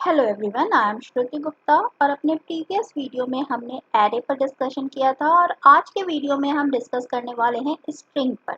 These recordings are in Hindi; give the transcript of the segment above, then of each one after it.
हेलो एवरीवन, आई एम श्रुति गुप्ता और अपने प्रीवियस वीडियो में हमने एरे पर डिस्कशन किया था और आज के वीडियो में हम डिस्कस करने वाले हैं स्ट्रिंग पर।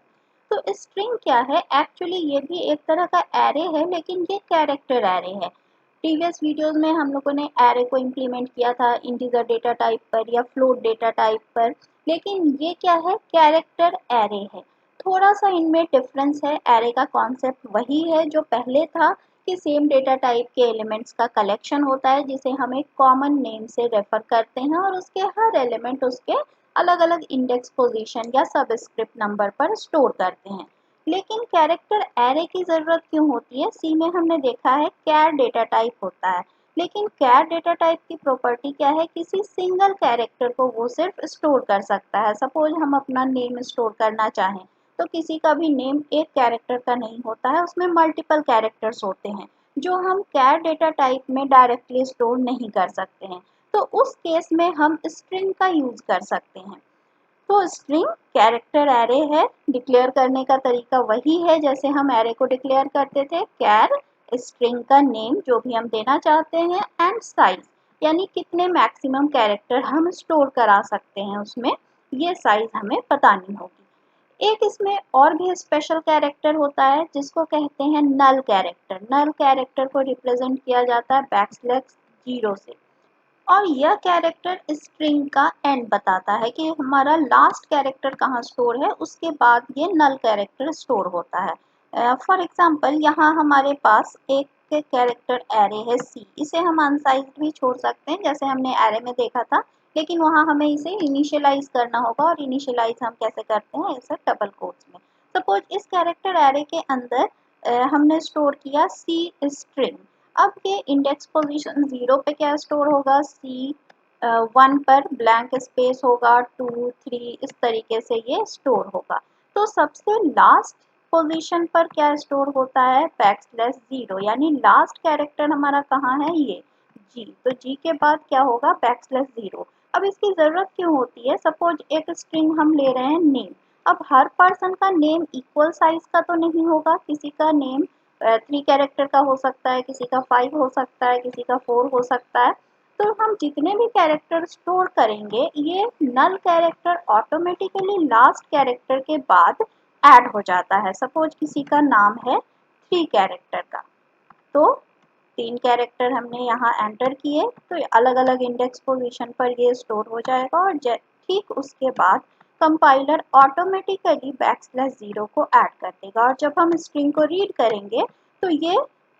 तो स्ट्रिंग क्या है? एक्चुअली ये भी एक तरह का एरे है, लेकिन ये कैरेक्टर एरे है। प्रीवियस वीडियोस में हम लोगों ने एरे को इम्प्लीमेंट किया था इंटीजर डेटा टाइप पर या फ्लोट डेटा टाइप पर, लेकिन ये क्या है? कैरेक्टर एरे है। थोड़ा सा इनमें डिफरेंस है। एरे का कॉन्सेप्ट वही है जो पहले था कि सेम डेटा टाइप के एलिमेंट्स का कलेक्शन होता है जिसे हम एक कॉमन नेम से रेफर करते हैं और उसके हर एलिमेंट उसके अलग अलग इंडेक्स पोजीशन या सबस्क्रिप्ट नंबर पर स्टोर करते हैं। लेकिन कैरेक्टर एरे की ज़रूरत क्यों होती है? सी में हमने देखा है कैर डेटा टाइप होता है, लेकिन कैर डेटा टाइप की प्रॉपर्टी क्या है? किसी सिंगल कैरेक्टर को वो सिर्फ स्टोर कर सकता है। सपोज हम अपना नेम स्टोर करना चाहें तो किसी का भी नेम एक कैरेक्टर का नहीं होता है, उसमें मल्टीपल कैरेक्टर्स होते हैं जो हम कैर डेटा टाइप में डायरेक्टली स्टोर नहीं कर सकते हैं। तो उस केस में हम स्ट्रिंग का यूज कर सकते हैं। तो स्ट्रिंग कैरेक्टर एरे है। डिक्लेयर करने का तरीका वही है जैसे हम एरे को डिक्लेयर करते थे। कैर स्ट्रिंग का नेम जो भी हम देना चाहते हैं एंड साइज, यानी कितने मैक्सिमम कैरेक्टर हम स्टोर करा सकते हैं उसमें, ये साइज हमें बतानी होगी। एक इसमें और भी स्पेशल कैरेक्टर होता है जिसको कहते हैं नल कैरेक्टर। नल कैरेक्टर को रिप्रेजेंट किया जाता है बैकस्लैश 0 से, और यह कैरेक्टर स्ट्रिंग का एंड बताता है कि हमारा लास्ट कैरेक्टर कहाँ स्टोर है, उसके बाद ये नल कैरेक्टर स्टोर होता है। फॉर एग्जांपल यहाँ हमारे पास एक कैरेक्टर एरे है सी, इसे हम अनसाइज्ड भी छोड़ सकते हैं जैसे हमने एरे में देखा था, लेकिन वहाँ हमें इसे इनिशियलाइज करना होगा। और इनिशियलाइज हम कैसे करते हैं? ऐसे डबल कोट्स में। सपोज इस कैरेक्टर एरे के अंदर हमने स्टोर किया सी स्ट्रिंग। अब ये इंडेक्स पोजीशन 0 पे क्या स्टोर होगा? सी 1 पर ब्लैंक स्पेस होगा, 2 3 इस तरीके से ये स्टोर होगा। तो सबसे लास्ट पोजीशन पर क्या स्टोर होता है? बैकस्लैश 0, यानी लास्ट कैरेक्टर हमारा कहाँ है? ये जी। तो जी के बाद क्या होगा? बैकस्लैश 0। अब इसकी ज़रूरत क्यों होती है? सपोज एक स्ट्रिंग हम ले रहे हैं नेम। अब हर पर्सन का नेम इक्वल साइज का तो नहीं होगा। किसी का नेम 3 कैरेक्टर का हो सकता है, किसी का 5 हो सकता है, किसी का 4 हो सकता है। तो हम जितने भी कैरेक्टर स्टोर करेंगे ये null character automatically last character के बाद ऐड हो जाता है। सपोज किसी का नाम है 3 कैरेक्टर का, तो 3 कैरेक्टर हमने यहाँ एंटर किए तो अलग अलग इंडेक्स पोजीशन पर ये स्टोर हो जाएगा और ठीक उसके बाद कंपाइलर ऑटोमेटिकली बैकस्लैश 0 को ऐड कर देगा। और जब हम स्ट्रिंग को रीड करेंगे तो ये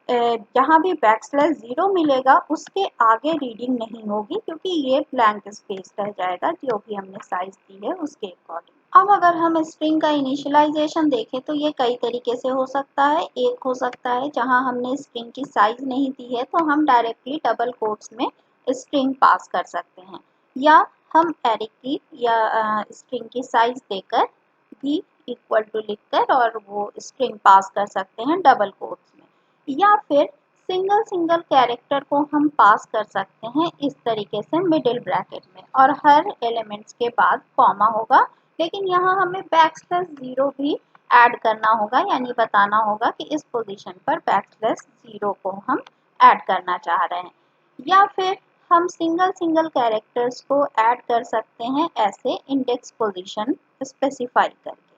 जहाँ भी बैकस्लैश 0 मिलेगा उसके आगे रीडिंग नहीं होगी, क्योंकि ये ब्लैंक स्पेस रह जाएगा जो भी हमने साइज दी है उसके अकॉर्डिंग। अब अगर हम स्ट्रिंग का इनिशियलाइजेशन देखें तो ये कई तरीके से हो सकता है। एक हो सकता है जहां हमने स्ट्रिंग की साइज नहीं दी है तो हम डायरेक्टली डबल कोट्स में स्ट्रिंग पास कर सकते हैं, या हम एरे की या स्ट्रिंग की साइज देकर भी इक्वल टू लिखकर और वो स्ट्रिंग पास कर सकते हैं डबल कोट्स में, या फिर सिंगल सिंगल कैरेक्टर को हम पास कर सकते हैं इस तरीके से मिडिल ब्रैकेट में, और हर एलिमेंट्स के बाद कॉमा होगा। लेकिन यहाँ हमें बैकस्लैश 0 भी ऐड करना होगा, यानी बताना होगा कि इस पोजीशन पर बैकस्लैश 0 को हम ऐड करना चाह रहे हैं, या फिर हम सिंगल सिंगल कैरेक्टर्स को ऐड कर सकते हैं ऐसे इंडेक्स पोजीशन स्पेसिफाई करके।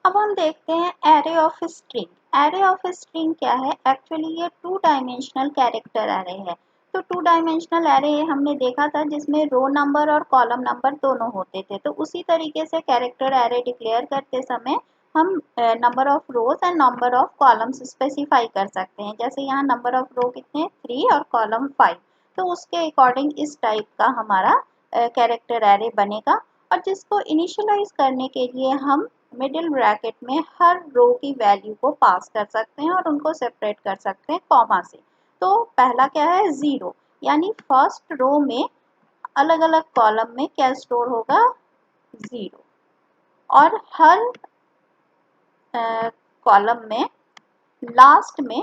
अब हम देखते हैं array of string. Array of string क्या है? एक्चुअली ये 2 डायमेंशनल कैरेक्टर एरे है। तो 2 डायमेंशनल एरे हमने देखा था जिसमें रो नंबर और कॉलम नंबर दोनों होते थे। तो उसी तरीके से कैरेक्टर एरे डिक्लेयर करते समय हम number of rose and number of columns specify कर सकते हैं। जैसे यहाँ नंबर ऑफ रो कितने? 3 और कॉलम 5। तो उसके अकॉर्डिंग इस टाइप का हमारा कैरेक्टर एरे बनेगा, और जिसको इनिशियलाइज करने के लिए हम मिडिल ब्रैकेट में हर रो की वैल्यू को पास कर सकते हैं और उनको सेपरेट कर सकते हैं कॉमा से। तो पहला क्या है? 0, यानी फर्स्ट रो में अलग अलग कॉलम में क्या स्टोर होगा? 0, और हर कॉलम में लास्ट में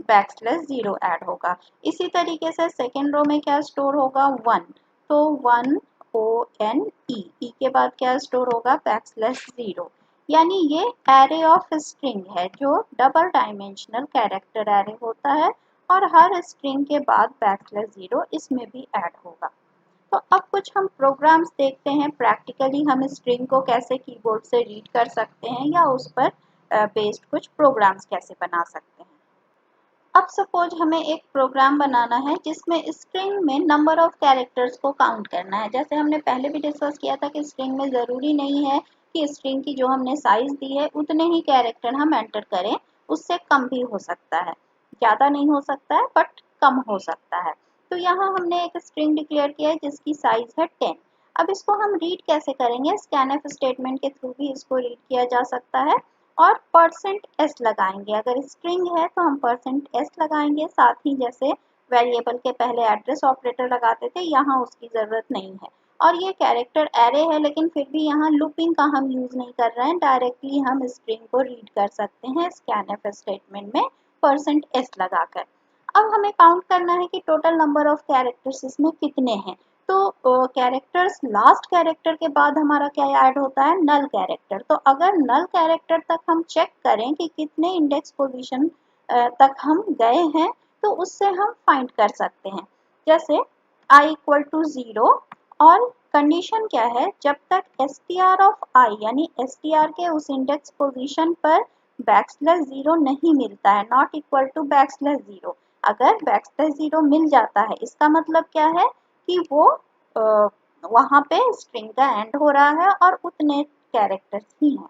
बैकस्लैश 0 ऐड होगा। इसी तरीके से सेकेंड रो में क्या स्टोर होगा? 1, तो 1 ओ एन ई के बाद क्या स्टोर होगा? बैकस्लैश 0। यानी ये एरे ऑफ स्ट्रिंग है जो डबल डायमेंशनल कैरेक्टर एरे होता है, और हर स्ट्रिंग के बाद \0 इसमें भी ऐड होगा। तो अब कुछ हम प्रोग्राम्स देखते हैं, प्रैक्टिकली हम स्ट्रिंग को कैसे कीबोर्ड से रीड कर सकते हैं या उस पर बेस्ड कुछ प्रोग्राम्स कैसे बना सकते हैं। अब सपोज हमें एक प्रोग्राम बनाना है जिसमें स्ट्रिंग में नंबर ऑफ कैरेक्टर्स को काउंट करना है। जैसे हमने पहले भी डिस्कस किया था कि स्ट्रिंग में ज़रूरी नहीं है कि स्ट्रिंग की जो हमने साइज दी है उतने ही कैरेक्टर हम एंटर करें, उससे कम भी हो सकता है, ज़्यादा नहीं हो सकता है बट कम हो सकता है। तो यहाँ हमने एक स्ट्रिंग डिक्लेयर किया है जिसकी साइज है 10। अब इसको हम रीड कैसे करेंगे, स्कैनफ स्टेटमेंट के थ्रू भी इसको रीड किया जा सकता है और %s लगाएंगे। अगर स्ट्रिंग है तो हम %s लगाएंगे, साथ ही जैसे वेरिएबल के पहले एड्रेस ऑपरेटर लगाते थे, यहाँ उसकी ज़रूरत नहीं है। और ये कैरेक्टर एरे है लेकिन फिर भी यहाँ लूपिंग का हम यूज़ नहीं कर रहे हैं, डायरेक्टली हम स्ट्रिंग को रीड कर सकते हैं स्कैनफ स्टेटमेंट में %s लगाकर। अब हमें काउंट करना है कि टोटल नंबर ऑफ कैरेक्टर्स इसमें कितने हैं। तो कैरेक्टर्स लास्ट कैरेक्टर के बाद हमारा क्या ऐड होता है, नल कैरेक्टर। तो अगर नल कैरेक्टर तक हम चेक करें कि कितने इंडेक्स पोजीशन तक हम गए हैं तो उससे हम फाइंड कर सकते हैं। जैसे i = 0 और कंडीशन क्या है, जब तक str ऑफ i यानी str के उस इंडेक्स पोजीशन पर \0 नहीं मिलता है, नॉट इक्वल टू \0। अगर \0 मिल जाता है इसका मतलब क्या है कि वो वहाँ पे स्ट्रिंग का एंड हो रहा है और उतने कैरेक्टर्स ही हैं।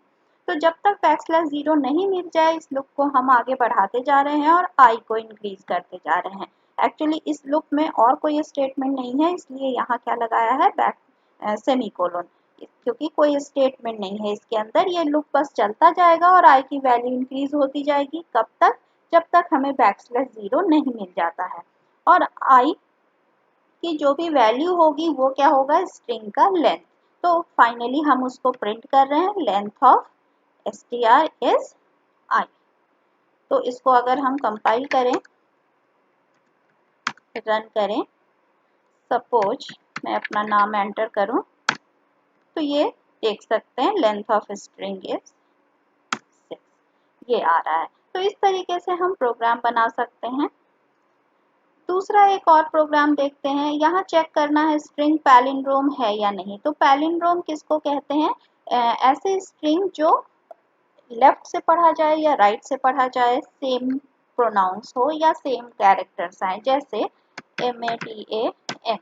तो जब तक \0 नहीं मिल जाए इस लूप को हम आगे बढ़ाते जा रहे हैं और i को इंक्रीज करते जा रहे हैं। एक्चुअली इस लूप में और कोई स्टेटमेंट नहीं है, इसलिए यहाँ क्या लगाया है, सेमीकोलन, क्योंकि कोई स्टेटमेंट नहीं है इसके अंदर। ये लूप बस चलता जाएगा और i की वैल्यू इंक्रीज होती जाएगी। कब तक, जब तक हमें \0 नहीं मिल जाता है। और i की जो भी वैल्यू होगी वो क्या होगा, स्ट्रिंग का लेंथ। तो फाइनली हम उसको प्रिंट कर रहे हैं, length of str is i। तो इसको अगर हम कंपाइल करें, रन करें, सपोज मैं अपना नाम एंटर करूं, तो ये देख सकते हैं लेंथ ऑफ स्ट्रिंग इज 6, ये आ रहा है। तो इस तरीके से हम प्रोग्राम बना सकते हैं। दूसरा एक और प्रोग्राम देखते हैं, यहाँ चेक करना है स्ट्रिंग पैलिंड्रोम है या नहीं। तो पैलिंड्रोम किसको कहते हैं, ऐसे स्ट्रिंग जो लेफ्ट से पढ़ा जाए या राइट से पढ़ा जाए, सेम प्रोनाउंस हो या सेम कैरेक्टर्स आए, जैसे MADAM।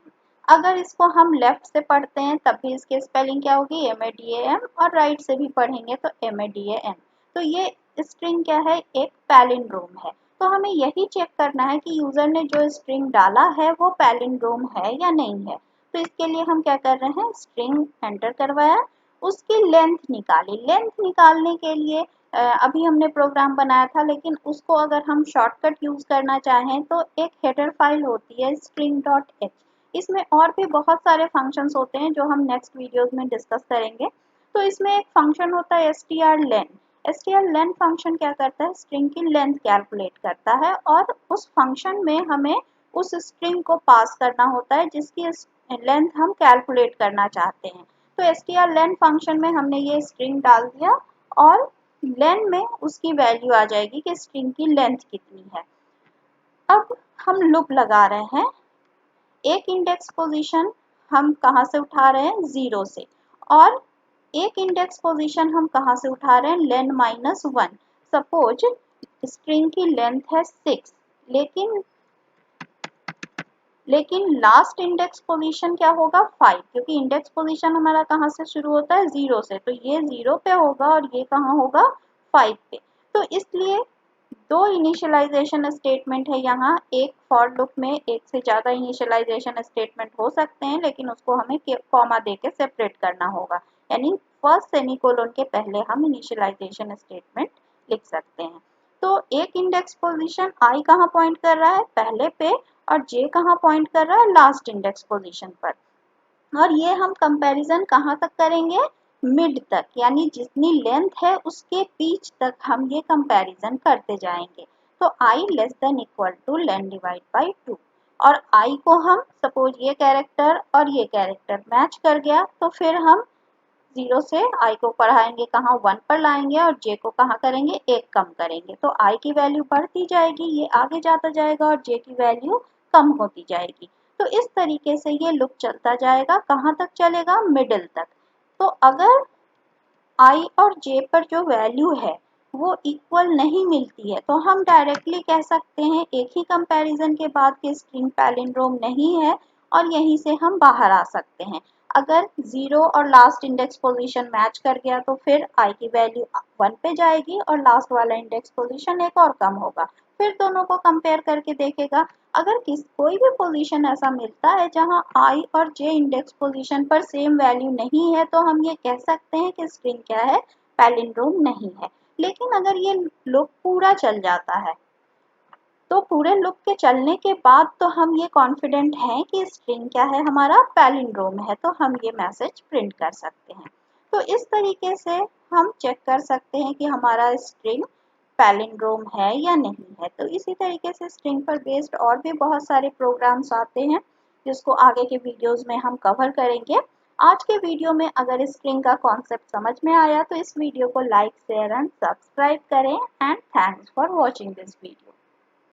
अगर इसको हम लेफ्ट से पढ़ते हैं तब भी इसकी स्पेलिंग क्या होगी, MADAM, और राइट से भी पढ़ेंगे तो MADAN। तो ये स्ट्रिंग क्या है, एक पैलिंड्रोम है। तो हमें यही चेक करना है कि यूजर ने जो स्ट्रिंग डाला है वो पैलिंड्रोम है या नहीं है। तो इसके लिए हम क्या कर रहे हैं, स्ट्रिंग एंटर करवाया, उसकी लेंथ निकाली। लेंथ निकालने के लिए अभी हमने प्रोग्राम बनाया था, लेकिन उसको अगर हम शॉर्टकट यूज करना चाहें तो एक हेडर फाइल होती है string.h। इसमें और भी बहुत सारे फंक्शंस होते हैं जो हम नेक्स्ट वीडियोस में डिस्कस करेंगे। तो इसमें एक फंक्शन होता है strlen। strlen फंक्शन क्या करता है, स्ट्रिंग की लेंथ कैलकुलेट करता है और उस फंक्शन में हमें उस स्ट्रिंग को पास करना होता है जिसकी लेंथ हम कैलकुलेट करना चाहते हैं। तो strlen फंक्शन में हमने ये स्ट्रिंग डाल दिया और लेन में उसकी वैल्यू आ जाएगी कि स्ट्रिंग की लेंथ कितनी है। अब हम लूप लगा रहे हैं, एक इंडेक्स पोजीशन हम कहाँ से उठा रहे हैं, 0 से, और एक इंडेक्स पोजीशन हम कहाँ से उठा रहे हैं, लेन -1। सपोज स्ट्रिंग की लेंथ है 6, लेकिन लास्ट इंडेक्स पोजीशन क्या होगा, 5, क्योंकि इंडेक्स पोजीशन हमारा कहाँ से शुरू होता है, 0 से। तो ये 0 पे होगा और ये कहाँ होगा, 5 पे। तो इसलिए दो इनिशियलाइजेशन स्टेटमेंट है यहाँ। एक फॉर लूप में एक से ज़्यादा इनिशियलाइजेशन स्टेटमेंट हो सकते हैं, लेकिन उसको हमें कॉमा दे के सेपरेट करना होगा, यानी फर्स्ट सेमीकोलन के पहले हम इनिशियलाइजेशन स्टेटमेंट लिख सकते हैं। तो एक इंडेक्स पोजीशन i कहाँ पॉइंट कर रहा है, पहले पे, और j कहाँ पॉइंट कर रहा है, लास्ट इंडेक्स पोजीशन पर। और ये हम कंपैरिजन कहाँ तक करेंगे, मिड तक, यानी जितनी लेंथ है उसके बीच तक हम ये कंपैरिजन करते जाएंगे। तो i <= लेन डिवाइड बाई 2, और i को हम सपोज ये कैरेक्टर और ये कैरेक्टर मैच कर गया तो फिर हम 0 से i को बढ़ाएंगे कहाँ 1 पर लाएंगे और j को कहाँ करेंगे 1 कम करेंगे तो i की वैल्यू बढ़ती जाएगी, ये आगे जाता जाएगा और j की वैल्यू कम होती जाएगी। तो इस तरीके से ये लूप चलता जाएगा, कहाँ तक चलेगा, मिडिल तक। तो अगर i और j पर जो वैल्यू है वो इक्वल नहीं मिलती है तो हम डायरेक्टली कह सकते हैं एक ही कंपैरिजन के बाद कि स्ट्रिंग पैलिंड्रोम नहीं है और यहीं से हम बाहर आ सकते हैं। अगर 0 और लास्ट इंडेक्स पोजीशन मैच कर गया तो फिर i की वैल्यू 1 पे जाएगी और लास्ट वाला इंडेक्स पोजीशन एक और कम होगा, फिर दोनों को कंपेयर करके देखेगा। अगर कोई भी पोजीशन ऐसा मिलता है जहां i और j इंडेक्स पोजीशन पर सेम वैल्यू नहीं है तो हम ये कह सकते हैं कि स्ट्रिंग क्या है, पैलिंड्रोम नहीं है। लेकिन अगर ये लूप पूरा चल जाता है तो पूरे लूप के चलने के बाद तो हम ये कॉन्फिडेंट हैं कि स्ट्रिंग क्या है, हमारा पैलिंड्रोम है, तो हम ये मैसेज प्रिंट कर सकते हैं। तो इस तरीके से हम चेक कर सकते हैं कि हमारा स्ट्रिंग पैलिंड्रोम है या नहीं है। तो इसी तरीके से स्ट्रिंग पर बेस्ड और भी बहुत सारे प्रोग्राम्स आते हैं जिसको आगे के वीडियोस में हम कवर करेंगे। आज के वीडियो में अगर स्ट्रिंग का कॉन्सेप्ट समझ में आया तो इस वीडियो को लाइक शेयर एंड सब्सक्राइब करें and thanks for watching this video.